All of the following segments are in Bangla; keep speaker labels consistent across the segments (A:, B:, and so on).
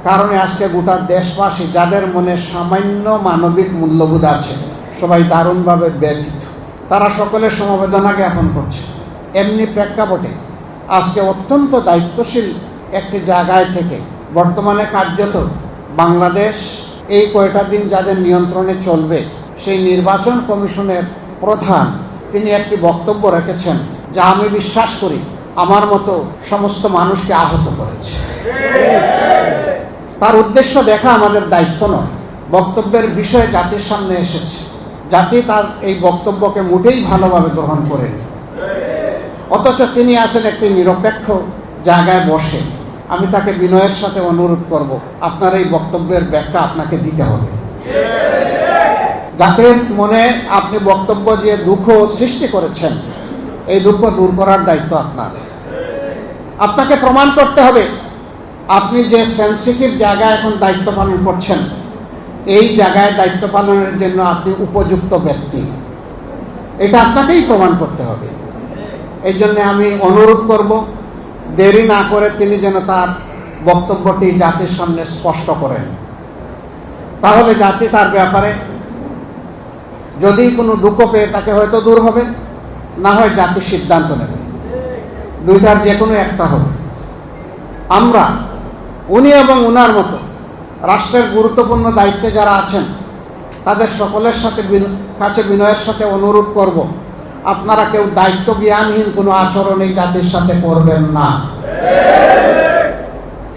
A: কারণে আজকে গোটা দেশবাসী যাদের মনে সামান্য মানবিক মূল্যবোধ আছে সবাই দারুণভাবে ব্যথিত। তারা সকলের সমবেদনা জ্ঞাপন করছে। এমনি প্রেক্ষাপটে আজকে অত্যন্ত দায়িত্বশীল একটি জায়গায় থেকে বর্তমানে কার্যত বাংলাদেশ এই কয়টা দিন যাদের নিয়ন্ত্রণে চলবে সেই নির্বাচন কমিশনের প্রধান তিনি একটি বক্তব্য রেখেছেন যা আমি বিশ্বাস করি আমার মতো সমস্ত মানুষকে আহত করেছে। তার উদ্দেশ্য দেখা আমাদের দায়িত্ব নয়, বক্তব্যের বিষয়ে জাতির সামনে এসেছে, জাতি তার এই বক্তব্যকে মোটেই ভালোভাবে গ্রহণ করেনি। অথচ তিনি আছেন একটি নিরপেক্ষ জায়গায় বসে। আমি তাকে বিনয়ের সাথে অনুরোধ করব, আপনার এই বক্তব্যের ব্যাখ্যা আপনাকে দিতে হবে। জাতির মনে আপনি বক্তব্য যে দুঃখ সৃষ্টি করেছেন এই দুঃখ দূর করার দায়িত্ব আপনার। আপনাকে প্রমাণ করতে হবে আপনি যে সেন্সিটিভ জায়গায় এখন দায়িত্ব পালন করছেন এই জায়গায় দায়িত্ব পালনের জন্য আপনি উপযুক্ত ব্যক্তি, এটা আপনাকেই প্রমাণ করতে হবে। এই জন্য আমি অনুরোধ করব দেরি না করে তিনি যেন তার বক্তব্যটি জাতির সামনে স্পষ্ট করেন। তাহলে জাতি তার ব্যাপারে যদি কোনো দুঃখ পেয়ে তাকে হয়তো দূর হবে, না হয় জাতি সিদ্ধান্ত নেবে, দুইটার যে কোনো একটা হবে। আমরা উনি এবং উনার মতো রাষ্ট্রের গুরুত্বপূর্ণ দায়িত্বে যারা আছেন তাদের সকলের সাথে কাছে বিনয়ের সাথে অনুরোধ করব, আপনারা কেউ দায়িত্ব জ্ঞানহীন কোনো আচরণ এই জাতির সাথে করবেন না।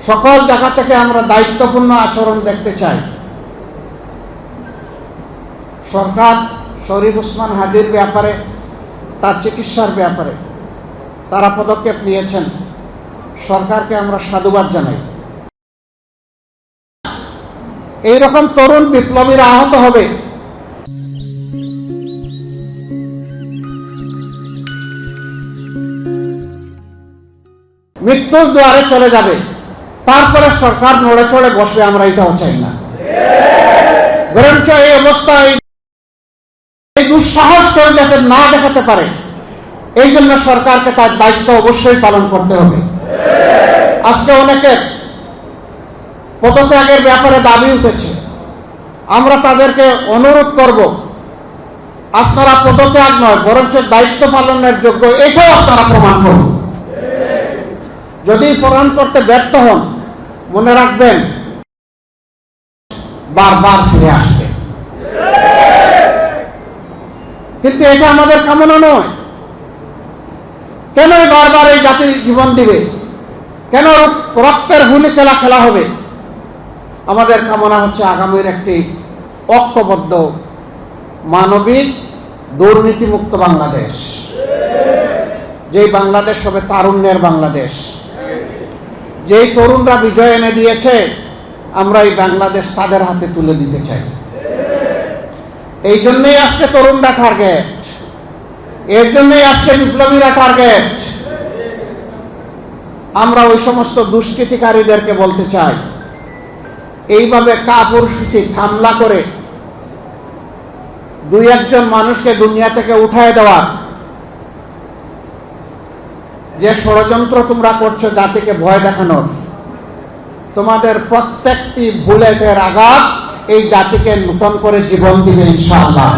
A: সকল জায়গা থেকে আমরা দায়িত্বপূর্ণ আচরণ দেখতে চাই। সরকার শরীফ ওসমান হাদির ব্যাপারে, তার চিকিৎসার ব্যাপারে তারা পদক্ষেপ নিয়েছেন, সরকারকে আমরা সাধুবাদ জানাই। এইরকম তরুণ বিপ্লবীরা আহত হবে, মৃত্যুর দুয়ারে চলে যাবে, তারপরে সরকার নড়ে চড়ে বসবে, আমরা এটাও চাই না। বরঞ্চ এই অবস্থায় এই দুঃসাহস কেউ যাতে না দেখাতে পারে এই জন্য সরকারকে তার দায়িত্ব অবশ্যই পালন করতে হবে। আজকে অনেকে পদত্যাগের ব্যাপারে দাবি উঠেছে, আমরা তাদেরকে অনুরোধ করব আপনারা পদত্যাগ নয় বরঞ্চ দায়িত্ব পালনের যোগ্য এটাও আপনারা প্রমাণ করুন। যদি প্রমাণ করতে ব্যর্থ হন মনে রাখবেন বারবার ফিরে আসবে। কিন্তু এটা আমাদের কামনা নয়। কেন বারবার এই জাতির জীবন দিবে? কেন রক্তের হুলি খেলা হবে? আমাদের কামনা হচ্ছে আগামীর একটি ঐক্যবদ্ধ মানবিক দুর্নীতিমুক্ত বাংলাদেশ, যেই বাংলাদেশ হবে তারুণ্যের বাংলাদেশ। যেই তরুণরা বিজয় এনে দিয়েছে আমরা এই বাংলাদেশ তাদের হাতে তুলে দিতে চাই। এই জন্যই আজকে তরুণরা টার্গেট, এর জন্যই আজকে বিপ্লবীরা টার্গেট। আমরা ওই সমস্ত দুষ্কৃতিকারীদেরকে বলতে চাই, এইভাবে কাপুরুষোচিত হামলা করে দুই একজন মানুষকে দুনিয়া থেকে উঠায় দেওয়ার যে ষড়যন্ত্র তোমরা করছো জাতিকে ভয় দেখানোর, তোমাদের প্রত্যেকটি বুলেটের আঘাত এই জাতিকে নতুন করে জীবন দিবে ইনশাআল্লাহ।